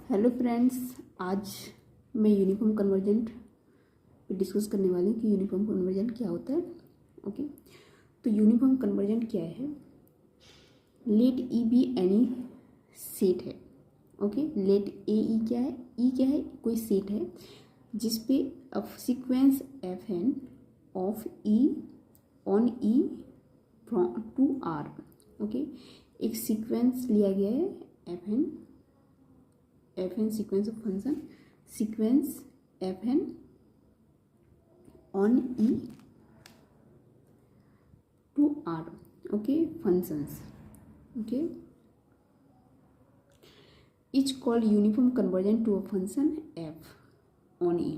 Hello friends, आज मैं uniform convergent पे डिस्कस करने वाली हूँ कि यूनिफॉर्म कन्वर्जेंट क्या होता है। ओके, तो यूनिफॉर्म कन्वर्जेंट क्या है? Let E be any set है। ओके, लेट ए ई क्या है? ई क्या है? कोई सेट है जिस पे अब sequence f n of E on E from to R. Okay, एक सीक्वेंस लिया गया है f n sequence of function, sequence f n on E to R. Okay, functions okay each called uniform convergent to a function f on E.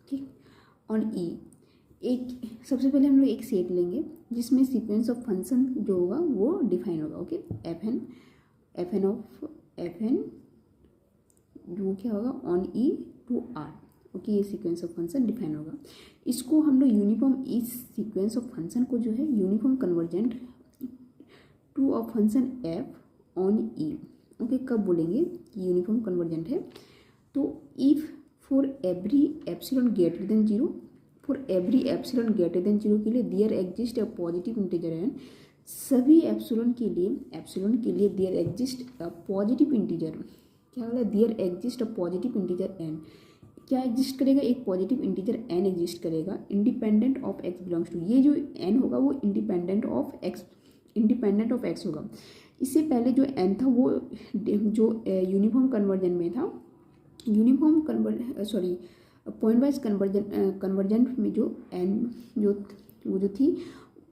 ठीक, on ई एक सबसे पहले हम लोग एक सेट लेंगे जिसमें सीक्वेंस ऑफ फंक्शन जो होगा वो डिफाइन होगा। Okay, f n of f n जो क्या होगा on E to R. Okay, ये सीक्वेंस ऑफ फंक्शन डिफाइन होगा। इसको हम लोग यूनिफॉर्म, इस सीक्वेंस ऑफ फंक्शन को जो है uniform convergent to a function f on E. Okay, कब बोलेंगे कि यूनिफॉर्म कन्वर्जेंट है? तो if for every epsilon greater than zero, for every epsilon greater than zero के लिए there exist a positive integer n. सभी एप्सिलॉन के लिए there exist a positive integer. क्या होगा? There exist a positive integer n. क्या exist करेगा? एक पॉजिटिव इंटीजर एन एग्जिस्ट करेगा independent of x belongs to. ये जो एन होगा वो इंडिपेंडेंट ऑफ एक्स होगा। इससे पहले जो एन था वो जो यूनिफॉर्म कन्वर्जन में था, पॉइंट वाइज कन्वर्जेंट में जो एन जो थी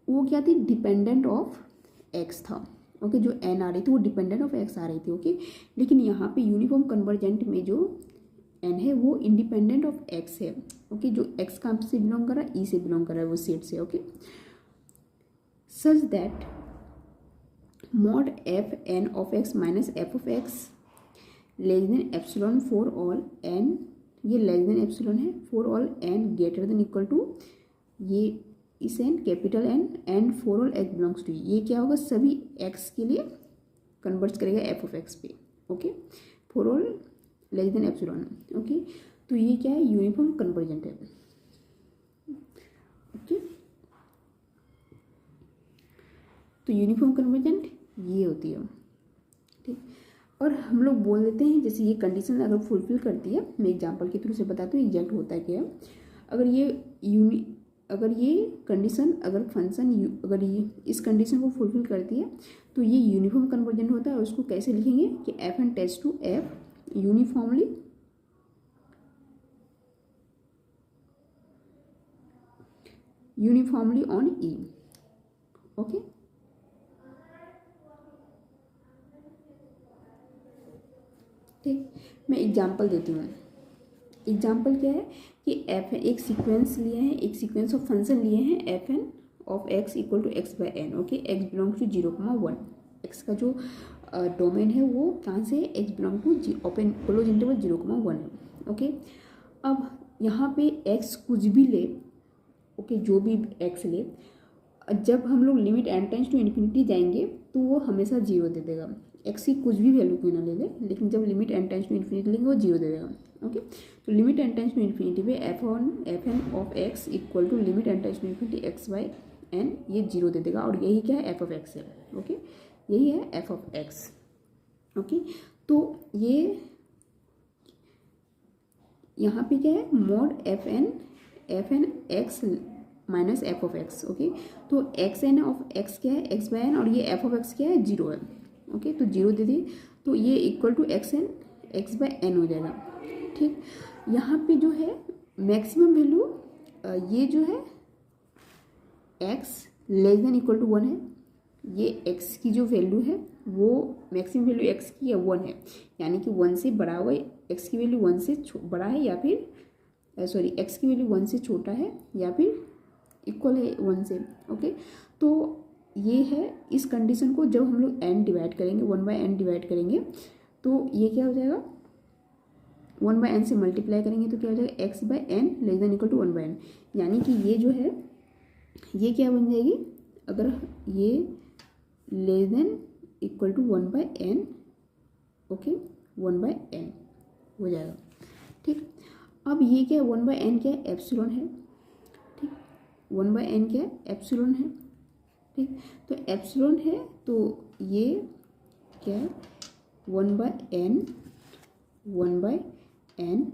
वो क्या थी? डिपेंडेंट ऑफ एक्स था। ओके, जो एन आ रही थी वो डिपेंडेंट ऑफ एक्स आ रही थी। ओके, लेकिन यहाँ पे यूनिफॉर्म कन्वर्जेंट में जो एन है वो इंडिपेंडेंट ऑफ एक्स है। ओके, जो एक्स कहाँ से बिलोंग कर रहा है? ई से बिलोंग कर रहा है, वो सेट से। Okay, such that mod f n of x minus f of x less than epsilon for all n, ये लेस देन एप्सिलॉन है, for all n greater than equal to ये इस n capital n and for all x belongs to. ये क्या होगा? सभी x के लिए कन्वर्ट करेगा एफ ऑफ एक्स पे। Okay, for all less than epsilon. Okay, तो ये क्या है? यूनिफॉर्म कन्वर्जेंट है। ओके, तो यूनिफॉर्म कन्वर्जेंट ये होती है। ठीक, और हम लोग बोल देते हैं जैसे ये कंडीशन अगर फुलफिल करती है, मैं एग्जांपल के थ्रू से बताती हूँ एग्जैक्ट होता है क्या। अगर ये कंडीशन, अगर फंक्शन अगर ये इस कंडीशन को फुलफिल करती है तो ये यूनिफॉर्म कन्वर्जेंट होता है। और उसको कैसे लिखेंगे कि f n tends to f uniformly on E. Okay, ठीक, मैं एग्जांपल देती हूँ। एग्जांपल क्या है कि एफ एक सीक्वेंस लिए हैं, एक सीक्वेंस ऑफ फंक्शन लिए हैं f n of x equal to x by n. Okay, x belongs to 0,1। X का जो डोमेन है वो कहाँ से? X belong to open close interval 0,1 है। ओके, अब यहाँ पे एक्स कुछ भी ले, ओके, जो भी एक्स ले, जब हम लोग limit n tends to infinity जाएंगे तो वो हमेशा 0 दे देगा। एक्स की कुछ भी वैल्यू क्यों ना ले ले, लेकिन जब limit n tends to infinity लेंगे वो 0 दे देगा। ओके, तो limit n tends to infinity पे f n of x equal to limit n tends to infinity x by n, ये 0 दे देगा। और यही क्या है? एफ ऑफ एक्स है। ओके, यही है एफ ऑफ एक्स। ओके, तो ये यहाँ पे क्या है? Mod f n x minus f of x. Okay, तो एक्स एन ऑफ एक्स क्या है? एक्स बाय एन, और ये एफ ऑफ एक्स क्या है? 0 है। ओके, तो 0 दे दिए तो ये equal to x n x by n हो जाएगा। ठीक, यहाँ पे जो है मैक्सिमम वैल्यू ये जो है x less than equal to 1 है। ये एक्स की जो वैल्यू है वो मैक्सिमम वैल्यू एक्स की 1 है, यानी कि 1 से बड़ा हुआ, एक्स की वैल्यू 1 से बड़ा है या फिर एक्स की वैल्यू 1 से छोटा है या फिर इक्वल है 1 से। ओके, तो ये है इस कंडीशन को जब हम लोग एन डिवाइड करेंगे, 1 बाय एन डिवाइड करेंगे तो ये क्या हो जाएगा? 1 बाय एन से मल्टीप्लाई करेंगे तो क्या हो जाएगा? X by n less than equal to 1 by n, यानी कि ये जो है ये क्या बन जाएगी? अगर ये less than equal to 1/n, okay 1/n हो जाएगा। ठीक, अब ये क्या है 1/n क्या है, एप्सिलॉन है। ठीक, 1/n क्या है, एप्सिलॉन है। ठीक, तो एप्सिलॉन है तो ये क्या है 1/n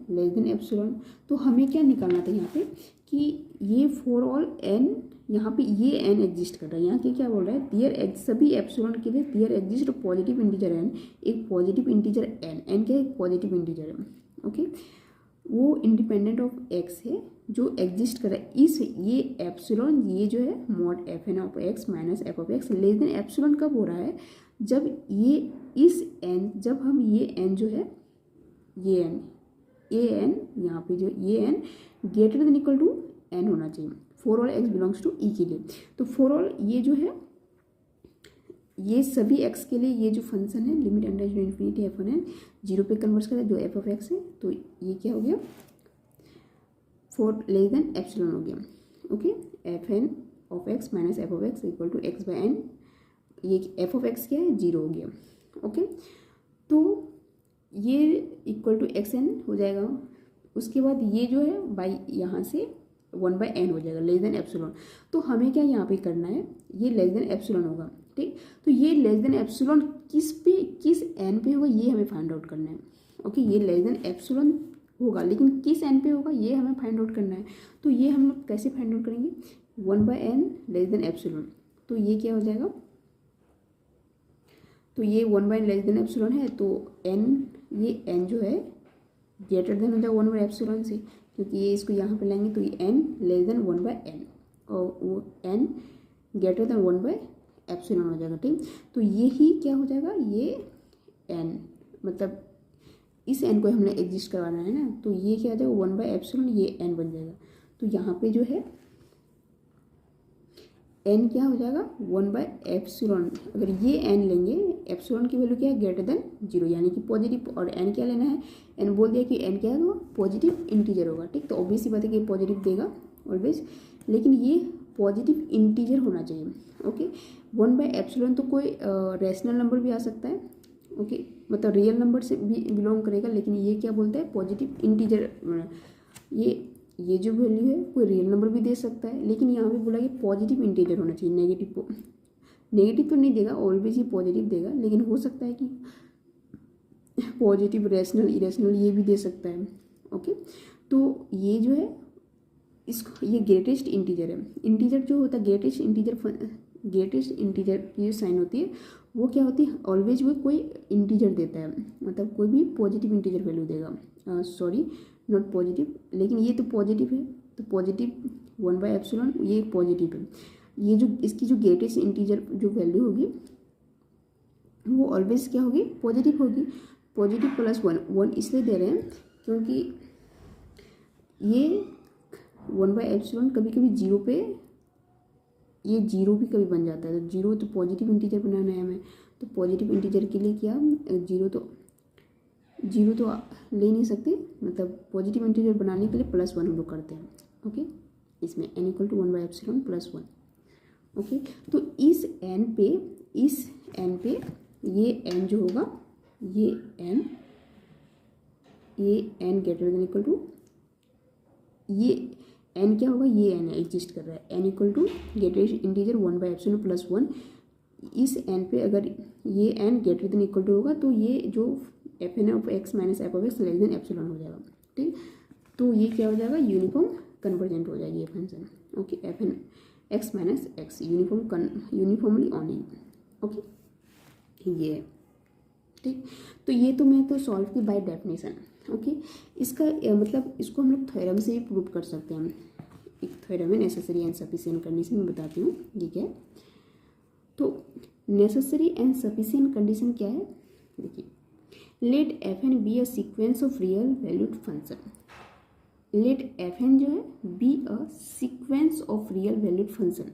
लेस देन एप्सिलॉन। तो हमें क्या निकालना था यहाँ पे कि ये फॉर ऑल n, यहाँ पे ये n एग्जिस्ट कर रहा है। यहाँ क्या बोल रहा है, दियर सभी एप्सिलॉन के लिए दियर एग्जिस्ट पॉजिटिव इंटीजर n, एक पॉजिटिव इंटीजर n क्या है, एक पॉजिटिव इंटीजर है। ओके, वो इंडिपेंडेंट ऑफ x है जो एग्जिस्ट कर रहा है इस ये एप्सिलॉन, ये जो है mod fn of x minus f of x less than epsilon कब हो रहा है, जब ये इस n, जब हम ये n जो है ये n यहाँ पे जो ये n greater than equal to n होना चाहिए for all x belongs to e के लिए। तो फॉर ऑल ये जो है ये सभी x के लिए ये जो फंक्शन है limit under infinity F one है 0 पे कन्वर्ट करें जो f ऑफ x है, तो ये क्या हो गया फॉर लेस देन एप्सिलॉन हो गया। Okay, fn of x minus f of x equal to x/n, ये f ऑफ x क्या है 0 हो गया। ओके, तो ये इक्वल टू xn हो जाएगा। उसके बाद ये जो है बाई यहाँ से 1/n हो जाएगा लेस देन एप्सिलॉन। तो हमें क्या यहाँ पे करना है, ये लेस देन एप्सिलॉन होगा। ठीक, तो ये लेस देन एप्सिलॉन किस n पे होगा ये हमें फाइंड आउट करना है। ओके, ये लेस देन एप्सिलॉन होगा लेकिन किस n पे होगा ये हमें फाइंड आउट करना है। तो ये हम लोग कैसे फाइंड आउट करेंगे, 1/n लेस देन एप्सिलॉन। तो ये क्या हो जाएगा, तो ये 1/n लेस देन एप्सिलॉन है, तो n, ये n जो है ग्रेटर देन हो जाएगा 1/एप्सिलॉन से, क्योंकि ये इसको यहाँ पे लाएंगे तो ये n लेस देन 1/n और वो n ग्रेटर देन 1/एप्सिलॉन हो जाएगा। ठीक, तो ये ही क्या हो जाएगा, ये n मतलब इस n को हमने एग्जिस्ट करवाना है ना, तो ये क्या हो जाएगा 1/एप्सिलॉन, ये n बन जाएगा। तो यहाँ पे जो है n क्या हो जाएगा 1/एप्सिलॉन। अगर ये n लेंगे, एप्सिलॉन की वैल्यू क्या है ग्रेटर देन 0 यानी कि पॉजिटिव, और n क्या लेना है, n बोल दिया कि n क्या है वो पॉजिटिव इंटीजर होगा। ठीक, तो ऑब्वियस ही बात है कि पॉजिटिव देगा ऑलवेज, लेकिन ये पॉजिटिव इंटीजर होना चाहिए। ओके, 1/एप्सिलॉन तो कोई रैशनल नंबर भी आ सकता है। ओके, मतलब रियल नंबर से भी बिलोंग करेगा, लेकिन ये क्या बोलता है पॉजिटिव इंटीजर। ये जो वैल्यू है कोई रियल नंबर भी दे सकता है, लेकिन यहाँ पे बोला कि पॉजिटिव इंटीजर होना चाहिए। नेगेटिव तो नहीं देगा, ऑलवेज ही पॉजिटिव देगा, लेकिन हो सकता है कि पॉजिटिव, रैशनल, इरेशनल ये भी दे सकता है। ओके, तो ये जो है इसको ये ग्रेटेस्ट इंटीजर है। इंटीजर जो होता है ग्रेटेस्ट इंटीजर की जो साइन होती है वो क्या होती है, ऑलवेज वो कोई इंटीजर देता है, मतलब कोई भी पॉजिटिव इंटीजर वैल्यू देगा। सॉरी, नॉट पॉजिटिव, लेकिन ये तो पॉजिटिव है, तो पॉजिटिव 1/एप्सिलॉन ये पॉजिटिव है। ये जो इसकी जो ग्रेटेस्ट इंटीजर जो वैल्यू होगी वो ऑलवेज क्या होगी, पॉजिटिव होगी। पॉजिटिव प्लस 1 इसलिए दे रहे हैं क्योंकि ये 1/एप्सिलॉन कभी कभी 0 पे, ये 0 भी कभी बन जाता है। तो 0 तो पॉजिटिव इंटीजर बनाना है हमें, तो पॉजिटिव इंटीजर के लिए क्या 0 तो ले नहीं सकते, मतलब पॉजिटिव इंटीजर बनाने के लिए +1 हम लोग करते हैं। ओके, इसमें n इक्वल टू 1/एप्सिलॉन +1। ओके, तो इस n पे ये n जो होगा ये n greater than equal to ये n क्या होगा, ये n एग्जिस्ट कर रहा है, n equal to greatest integer 1/एप्सिलॉन +1। इस n पे अगर ये n greater than equal to होगा तो ये जो fn of x minus f of x less than epsilon हो जाएगा। ठीक, तो ये क्या हो जाएगा, यूनिफॉर्म कन्वर्जेंट हो जाएगी ये function. Okay, fn x minus x uniformly on है। ओके, ये ठीक, तो ये तो मैं तो सॉल्व की बाय डेफिनेशन। ओके, इसका मतलब इसको हम लोग थ्योरम से भी प्रूव कर सकते हैं। एक थ्योरम है नेसेसरी एंड सफिशिएंट कंडीशन, मैं बताती हूँ ये क्या है। तो नेसेसरी एंड सफिशिएंट कंडीशन क्या है, देखिए, let fn be a sequence of real valued function. Let fn जो है be a sequence of real valued function.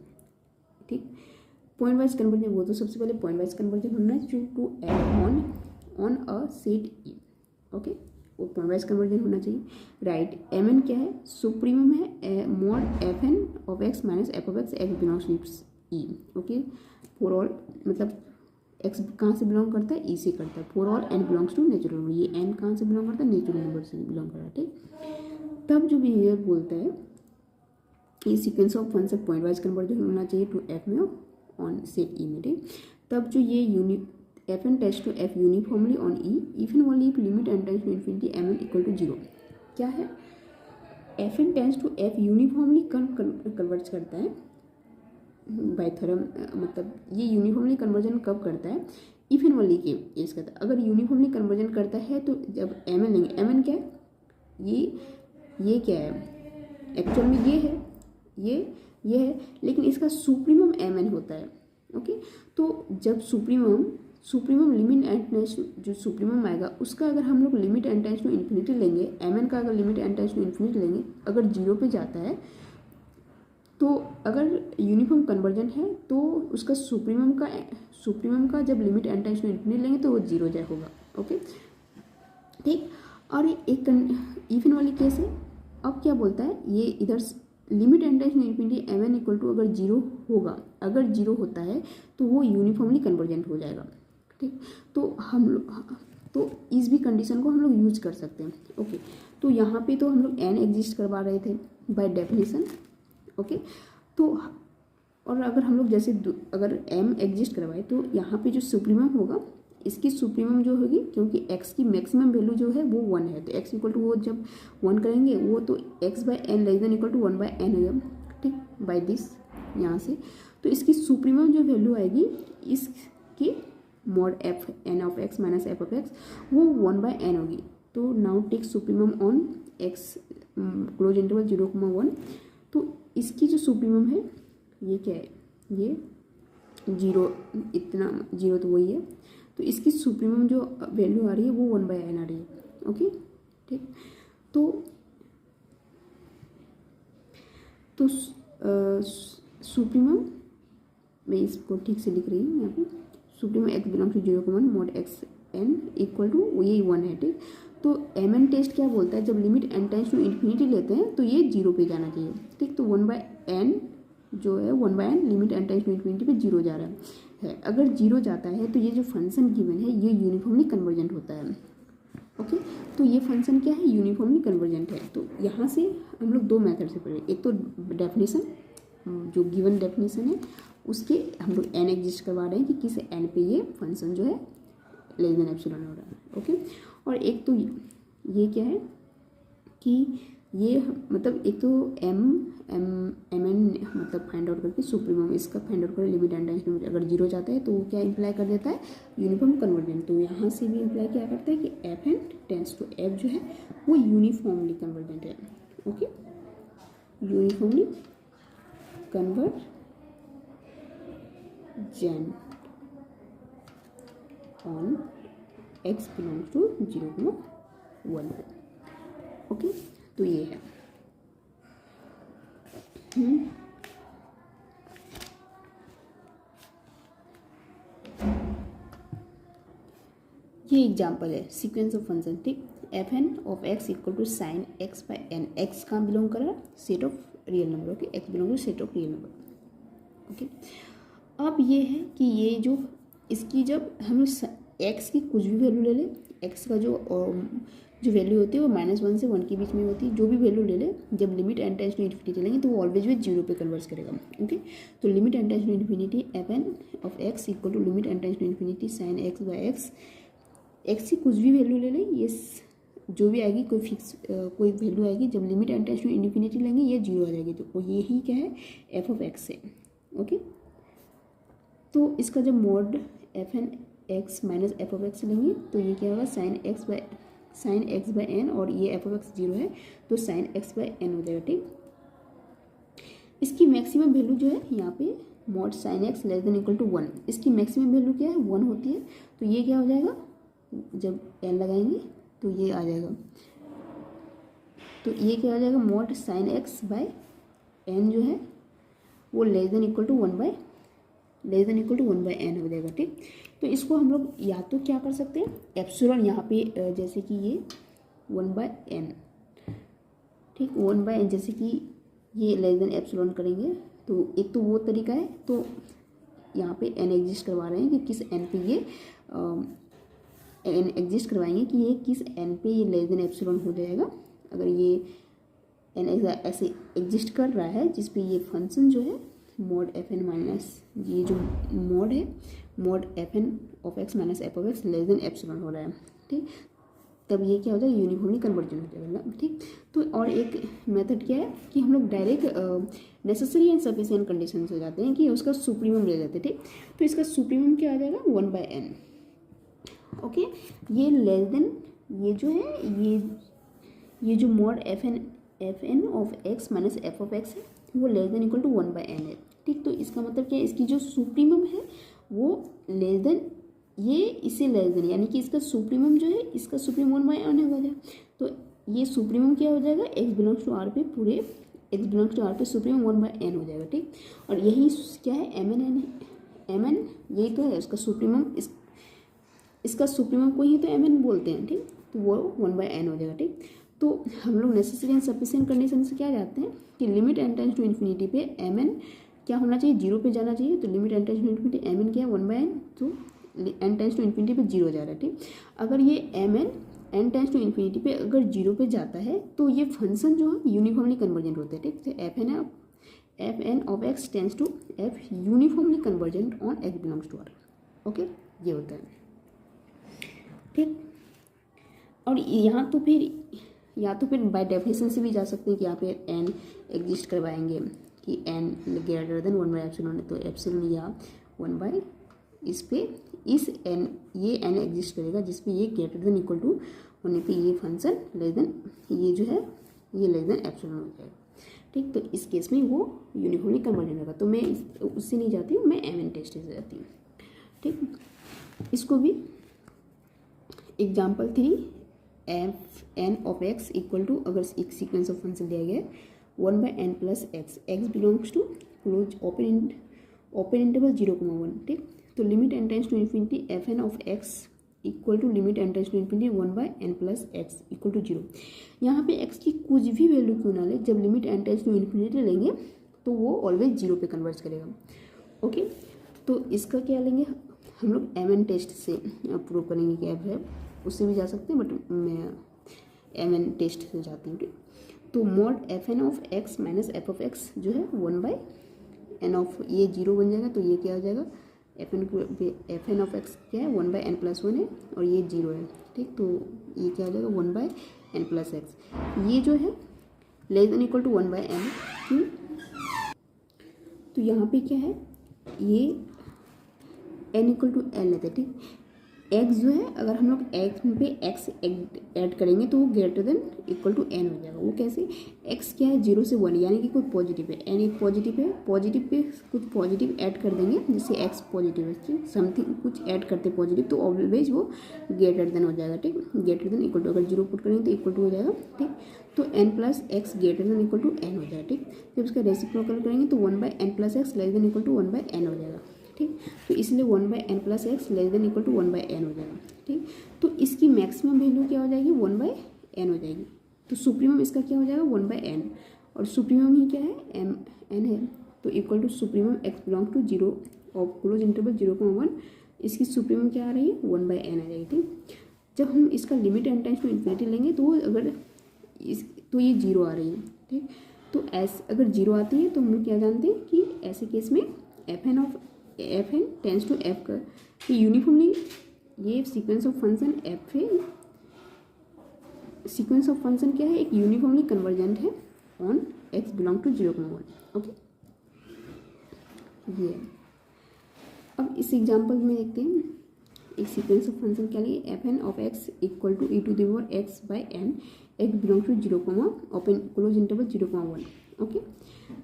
ठीक, पॉइंट वाइज कन्वर्जन, वो तो सबसे पहले पॉइंट वाइज कन्वर्जन होना है to add on a set E. Okay, वो पॉइंट वाइज कन्वर्जन होना चाहिए। राइट, mn क्या है, सुप्रीमम है mod fn of x minus f of x, f belongs to E. Okay, for all मतलब x कहाँ से बिलोंग करता है, ई से करता है। For all n belongs to natural number, ये एन कहाँ से बिलोंग करता है, नेचुरल नंबर से बिलोंग करता है। ठीक, तब जो बिहेवियर बोलता है ये sequence of function pointwise convergence होना चाहिए टू एफ में ऑन सेट ई में। ठीक, तब जो ये f n tends to f uniformly on E if and only if limit n tends to infinity m n equal to 0। क्या है, f n tends to f uniformly converge करता है bye theorem, मतलब ये यूनिफॉर्मली कन्वर्जन कब करता है, if and only के केस करता है। अगर यूनिफॉर्मली कन्वर्जन करता है तो जब एम एन लेंगे, एम एन क्या है, ये क्या है, एक्चुअल में ये है, ये है, लेकिन इसका सुप्रीमम एम एन होता है। ओके, तो जब सुप्रीमम लिमिट एंड टेंड्स जो सुप्रीमम आएगा उसका अगर हम लोग limit n tends to infinity लेंगे, एम एन का अगर limit n tends to infinity लेंगे, अगर 0 पे जाता है तो अगर यूनिफॉर्म कन्वर्जन है तो उसका सुप्रीमम का जब limit n tends to infinity लेंगे तो वो 0 जाए होगा। ओके, ठीक, और एक इवन वाली केस है। अब क्या बोलता है, ये इधर limit n tends to infinity m n equal to अगर 0 होगा, अगर 0 होता है तो वो यूनिफॉर्मली कन्वर्जेंट हो जाएगा। ठीक, तो हम लोग तो इस भी कंडीशन को हम लोग यूज कर सकते हैं। ओके, तो यहाँ पे तो हम लोग एन एग्जिस्ट करवा रहे थे बाय डेफिनेशन। ओके, तो और अगर हम लोग जैसे अगर एम एग्जिस्ट करवाए तो यहाँ पे जो सुप्रीमम होगा इसकी सुप्रीमम जो होगी, क्योंकि x की मैक्सिमम वैल्यू जो है वो 1 है, तो x इक्वल टू वो जब 1 करेंगे वो तो x by n less than equal to 1 by n है। ठीक, बाय दिस यहाँ से तो इसकी सुप्रीमम जो वैल्यू आएगी इसकी mod f n of x minus f of x वो 1 बाय एन होगी। तो now take supremum on x close interval 0,1। तो इसकी जो सुप्रीमम है ये क्या है, ये 0, इतना 0 तो वही है, तो इसकी सुप्रीमम जो वैल्यू आ रही है वो 1 बाय एन आ रही है। ओके, ठीक, तो सुप्रीमम मैं इसको ठीक से लिख रही हूँ यहाँ पे, supremum x belongs to 0,1 mod x n equal to यही 1 है। ठीक, तो एम एन टेस्ट क्या बोलता है, जब limit n tends to infinity लेते हैं तो ये 0 पे जाना चाहिए। ठीक, तो 1 बाय एन जो है 1 by n limit n tends to infinity पे 0 जा रहा है। अगर 0 जाता है तो ये जो फंक्शन गिवन है ये यूनिफॉर्मली कन्वर्जेंट होता है। ओके, तो ये फंक्शन क्या है, यूनिफॉर्मली कन्वर्जेंट है। तो यहाँ से हम लोग 2 मेथड से पढ़े, एक तो डेफिनेशन जो गिवन डेफिनेशन है उसके हम लोग एन एग्जिस्ट करवा रहे हैं कि किस एन पे ये फंक्शन जो है लेस देन एप्सिलॉन हो रहा है। ओके, और एक तो ये क्या है कि ये मतलब एक तो एम एन मतलब फाइंड आउट करके सुप्रीमम इसका फाइंड आउट कर लिमिट एंड टेंड्स टू अगर 0 जाता है तो वो क्या इंप्लाई कर देता है, यूनिफॉर्म कन्वर्जेंट। तो यहाँ से भी इंप्लाई क्या करता है कि f n tends to f जो है वो यूनिफॉर्मली कन्वर्जेंट है। Okay, uniformly convergent on x belongs to 0,1। Okay, तो ये है ये एग्जाम्पल है सीक्वेंस ऑफ फंक्शन। ठीक, f n of x equal to sine x by n, x कहाँ बिलोंग कर रहा है, set of real number. Okay, x belong to set of real number. Okay, अब ये है कि ये जो इसकी जब हम लोग एक्स की कुछ भी वैल्यू ले ले, एक्स का जो वैल्यू होती है वो -1 से 1 के बीच में होती है, जो भी वैल्यू ले ले जब limit n tends to infinity लेंगे तो वो ऑलवेज वे 0 पे कन्वर्ट करेगा। ओके, तो limit n tends to infinity f n of x equal to limit n tends to infinity sine x by x, x की कुछ भी वैल्यू ले लें, ये जो भी आएगी कोई फिक्स कोई वैल्यू आएगी जब limit n tends to infinity लेंगे ये 0 आ जाएगी। तो यही क्या है, एफ ऑफ एक्स है। ओके, तो इसका जब mod f n x minus f of x लेंगे तो ये क्या होगा, साइन एक्स बाय एन, और ये एफ ऑफ एक्स 0 है तो साइन एक्स बाय एन हो जाएगा। ठीक, इसकी मैक्सिमम वैल्यू जो है यहाँ पे mod sine x less than equal to 1, इसकी मैक्सिमम वैल्यू क्या है 1 होती है। तो ये क्या हो जाएगा, जब एन लगाएंगे तो ये आ जाएगा, तो ये क्या हो जाएगा, mod sine x by n जो है वो less than equal to 1 by n हो जाएगा। ठीक, तो इसको हम लोग या तो क्या कर सकते हैं, एप्सिलॉन यहाँ पे जैसे कि ये 1 बाय एन, ठीक 1 बाय एन, जैसे कि ये लेस देन एप्सिलॉन करेंगे तो एक तो वो तरीका है, तो यहाँ पे n एग्जिस्ट करवा रहे हैं कि किस n पे ये n एग्जिस्ट करवाएंगे कि ये किस n पे ये लेस देन एप्सिलॉन हो जाएगा। अगर ये n ऐसे एग्जिस्ट कर रहा है जिस पे ये फंक्शन जो है मॉड एफ एन माइनस, ये जो मॉड है mod f n of x minus f of x less than epsilon हो रहा है, ठीक, तब ये क्या हो जाएगा, यूनिफॉर्मली कन्वर्जन हो जाएगा, ठीक। तो और एक मेथड क्या है कि हम लोग direct necessary and sufficient condition से जाते हैं कि उसका सुप्रीमम ले जाते हैं, ठीक। तो इसका सुप्रीमम क्या आ जाएगा 1/n, ओके। ये लेस देन ये जो है ये जो mod f n of x minus f of x है वो less than equal to 1/n है, ठीक। तो इसका मतलब क्या है, इसकी जो सुप्रीमम है वो लेस देन ये इससे लेस देन, यानी कि इसका सुप्रीमम जो है इसका सुप्रीमम 1/n हो जाएगा। तो ये सुप्रीमम क्या हो जाएगा, x बिलोंग्स टू आर पे पूरे x बिलोंग्स टू आर पे सुप्रीमम 1/n हो जाएगा, ठीक। और यही क्या है mn यही तो है उसका सुप्रीमम, इसका सुप्रीमम को ही तो mn बोलते हैं, ठीक। तो वो 1/n हो जाएगा, ठीक। तो हम लोग नेसेसरी एंड सफिशिएंट कंडीशन से क्या जाते हैं कि limit n tends to infinity पे mn क्या होना चाहिए, 0 पे जाना चाहिए। तो limit n tends to infinity mn क्या है 1/n, तो n टेंड्स टू इन्फिनिटी पे 0 जा रहा है, ठीक। अगर ये mn n tends to infinity पे अगर 0 पे जाता है तो ये फंक्शन जो है यूनिफॉर्मली कन्वर्जेंट होते हैं, ठीक। तो f n of x tends to f uniformly convergent on x belongs to R, okay, ये होता है, ठीक। और यहाँ तो फिर बाय डेफिनेशन से भी जा सकते हैं कि यहाँ पे n एग्जिस्ट करवाएंगे कि n ग्रेटर देन 1/एप्सिलॉन है, तो एप्सिलॉन या 1/ इस पे इस n ये n एग्जिस्ट करेगा जिस पे ये ग्रेटर देन इक्वल टू होने पे ये फंक्शन लेस देन ये जो है ये लेस देन एप्सिलॉन हो जाएगा, ठीक। तो इस केस में वो यूनिफॉर्मली कन्वर्जेंट होगा। तो मैं उससे नहीं जाती हूँ, मैं mn टेस्ट से जाती हूँ, ठीक। इसको भी example 3 f n of x equal to, अगर एक सीक्वेंस ऑफ फंक्शन दिया गया है 1/n plus x, x belongs to close open interval 0,1, ठीक। तो limit n tends to infinity f n of x equal to limit n tends to infinity 1/n plus x equal to 0। यहाँ पे x की कुछ भी value क्यों ना ले, जब limit n tends to infinity लेंगे तो वो ऑलवेज 0 पे कन्वर्ट करेगा, ओके। तो इसका क्या लेंगे हम लोग mn टेस्ट से प्रूव करेंगे कि f है, उससे भी जा सकते हैं बट मैं mn टेस्ट से जाती हूँ, ठीक। तो mod f n of x minus f of x जो है 1/n ऑफ ये 0 बन जाएगा, तो ये क्या हो जाएगा एफ एन ऑफ एक्स क्या है 1/n प्लस 1 है और ये 0 है, ठीक। तो ये क्या हो जाएगा 1/n प्लस एक्स, ये जो है less than equal to 1/n, क्यों, तो यहाँ पे क्या है ये n इक्वल टू l लेते हैं, ठीक। x जो है अगर हम लोग x पे x ऐड करेंगे तो वो greater than equal to n हो जाएगा। वो कैसे, x क्या है 0 से 1 यानी कि कोई पॉजिटिव है, n एक पॉजिटिव है, पॉजिटिव पे कुछ पॉजिटिव ऐड कर देंगे जिससे x पॉजिटिव है, समथिंग कुछ ऐड करते पॉजिटिव तो ऑलवेज वो ग्रेटर देन हो जाएगा, ठीक। ग्रेटर देन इक्वल टू अगर 0 पुट करेंगे तो इक्वल टू हो जाएगा, ठीक। तो n plus x greater than equal to n हो जाएगा, ठीक। जब इसका रेसिप्रोकल करेंगे तो 1/n plus x less than equal to 1/n हो जाएगा, ठीक। तो इसलिए 1/n plus x less than equal to 1/n हो जाएगा, ठीक। तो इसकी मैक्सिमम वैल्यू क्या हो जाएगी 1/n हो जाएगी। तो सुप्रीमम इसका क्या हो जाएगा 1/n, और सुप्रीमम ही क्या है n है, तो equal to supremum x belong to 0 of close interval 0,1, इसकी सुप्रीमम क्या आ रही है 1/n आ जाएगी, ठीक। जब हम इसका limit n tends to infinity लेंगे तो अगर तो ये 0 आ रही है, ठीक। तो अगर 0 आती है तो हम लोग क्या जानते हैं कि ऐसे केस में f n tends to f का यूनिफॉर्मली ये सीक्वेंस ऑफ फंक्शन एफ है, सीक्वेंस ऑफ फंक्शन क्या है एक यूनिफॉर्मली कन्वर्जेंट है on x belong to 0,1, okay. ये अब इस एग्जांपल में देखते हैं एक सीक्वेंस ऑफ फंक्शन क्या लिए f n of x equal to e⁻x/n x belong to 0, open close interval 0,1, okay.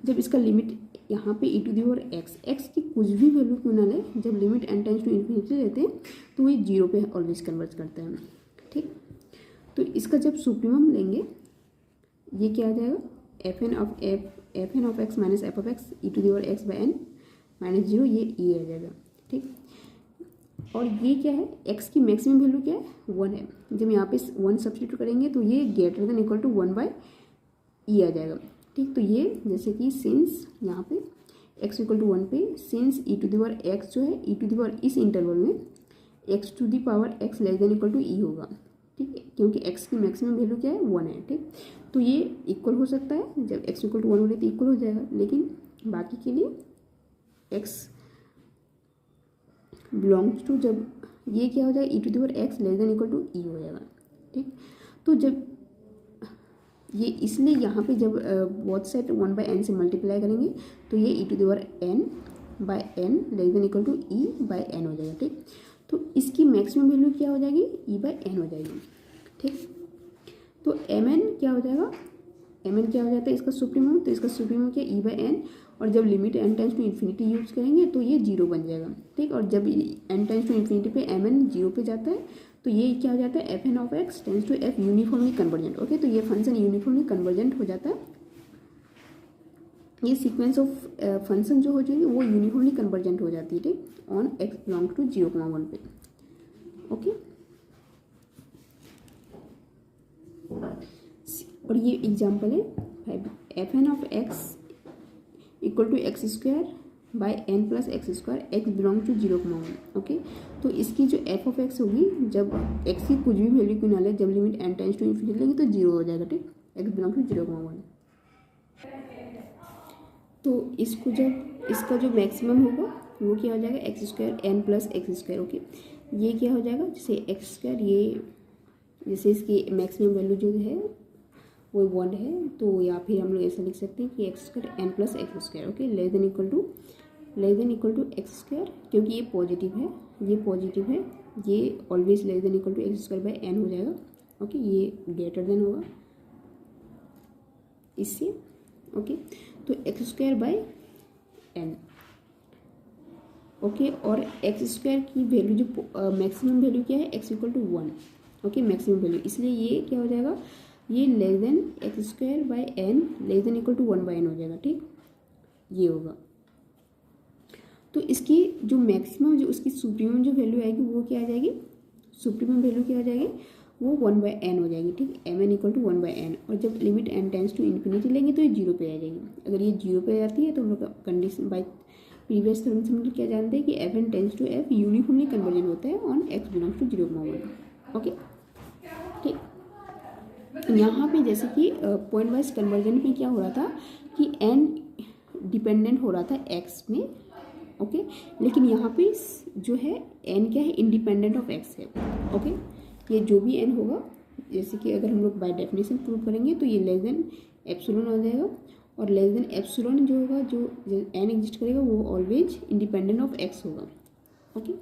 जब इसका लिमिट यहाँ पे e⁻x की कुछ भी वैल्यू क्यों ना ले, जब limit n tends to infinity लेते हैं तो ये 0 पे ऑलवेज कन्वर्ट करता है, ठीक। तो इसका जब सुप्रीमम लेंगे ये क्या आ जाएगा f n of x minus f of x e⁻x/n minus 0, ये आ जाएगा, ठीक। और ये क्या है x की मैक्सिमम वैल्यू क्या है 1 है, जब यहाँ पे 1 सब्स्टिट्यूट करेंगे तो ये greater than equal to 1/e आ जाएगा, ठीक। तो ये जैसे कि सिंस यहाँ पे एक्स इक्वल टू 1 पे since e to the power x जो है ई टू द पावर इस इंटरवल में x to the power x less than equal to e होगा, ठीक है, क्योंकि एक्स की मैक्सिमम वैल्यू क्या है 1 है, ठीक। तो ये इक्वल हो सकता है, जब एक्स इक्वल टू 1 हो रही तो इक्वल हो जाएगा, लेकिन बाकी के लिए एक्स बिलोंग्स टू, जब ये क्या हो जाएगा e to the power x less than equal to e हो जाएगा, ठीक। तो जब ये इसलिए यहाँ पे जब बोथ साइड 1/n से मल्टीप्लाई करेंगे तो ये e to the power n/n less than equal to e/n हो जाएगा, ठीक। तो इसकी मैक्सिमम वैल्यू क्या हो जाएगी e/n हो जाएगी, ठीक। तो mn क्या हो जाएगा, mn क्या हो जाता है इसका सुप्रीमम, तो इसका सुप्रीमम क्या e/n, और जब limit n tends to infinity use करेंगे तो ये 0 बन जाएगा, ठीक। और जब n टेंस टू इन्फिनिटी पे mn 0 पे जाता है तो ये क्या हो जाता है fn of x tends to f uniformly convergent, okay. तो ये फंक्शन यूनिफॉर्मली कन्वर्जेंट हो जाता है, ये सीक्वेंस ऑफ फंक्शन जो हो जाएगी वो यूनिफॉर्मली कन्वर्जेंट हो जाती है, ठीक, ऑन x बिलोंग टू 0,1 पे, ओके। और ये एग्जांपल है fn of x equal to x square by n plus x square x belong to 0,1, okay. तो इसकी जो एफ ऑफ एक्स होगी, जब एक्स की कुछ भी वैल्यू क्यों ना ले, जब limit n tends to infinity लेंगे तो 0 हो जाएगा, ठीक, एक्स बिलोंग टू 0,1। तो इसको जब इसका जो मैक्सिमम होगा वो क्या हो जाएगा x square n plus x square, okay. ये क्या हो जाएगा, जैसे एक्स स्क्वायर, ये जैसे इसकी मैक्सिमम वैल्यू जो है वो 1 है, तो या फिर हम लोग ऐसा लिख सकते हैं कि x square n plus x square, okay, less than equal to x square, क्योंकि ये पॉजिटिव है, ये पॉजिटिव है, ये always less than equal to x square by n हो जाएगा, ओके। ये ग्रेटर देन होगा इससे, ओके। तो x square by n, okay. और एक्स स्क्वायर की वैल्यू जो मैक्सिमम वैल्यू क्या है x equal to 1, okay, maximum value, इसलिए ये क्या हो जाएगा, ये less than x square by n less than equal to 1/n हो जाएगा, ठीक, ये होगा। तो इसकी जो मैक्सिमम जो उसकी सुप्रीमम जो वैल्यू आएगी वो क्या आ जाएगी, सुप्रीमम वैल्यू क्या आ जाएगी, वो 1/n हो जाएगी, ठीक, mn इक्वल टू 1/n। और जब limit n tends to infinity लेंगे तो ये 0 पे आ जाएगी। अगर ये 0 पे आ जाती है तो हम लोग कंडीशन बाई प्रीवियस थ्योरम से हम लोग क्या जानते हैं कि fn tends to f uniformly convergent होता है on x belongs to 0,1, okay, ठीक। यहाँ पे जैसे कि पॉइंट वाइज कन्वर्जन में क्या हो रहा था कि n डिपेंडेंट हो रहा था x में, ओके, लेकिन यहाँ पे जो है n क्या है इंडिपेंडेंट ऑफ x है, ओके। ये जो भी n होगा, जैसे कि अगर हम लोग बाय डेफिनेशन प्रूव करेंगे तो ये लेस देन एप्सिलॉन हो जाएगा, और लेस देन एप्सिलॉन जो होगा, जो n एग्जिस्ट करेगा वो ऑलवेज इंडिपेंडेंट ऑफ x होगा, ओके।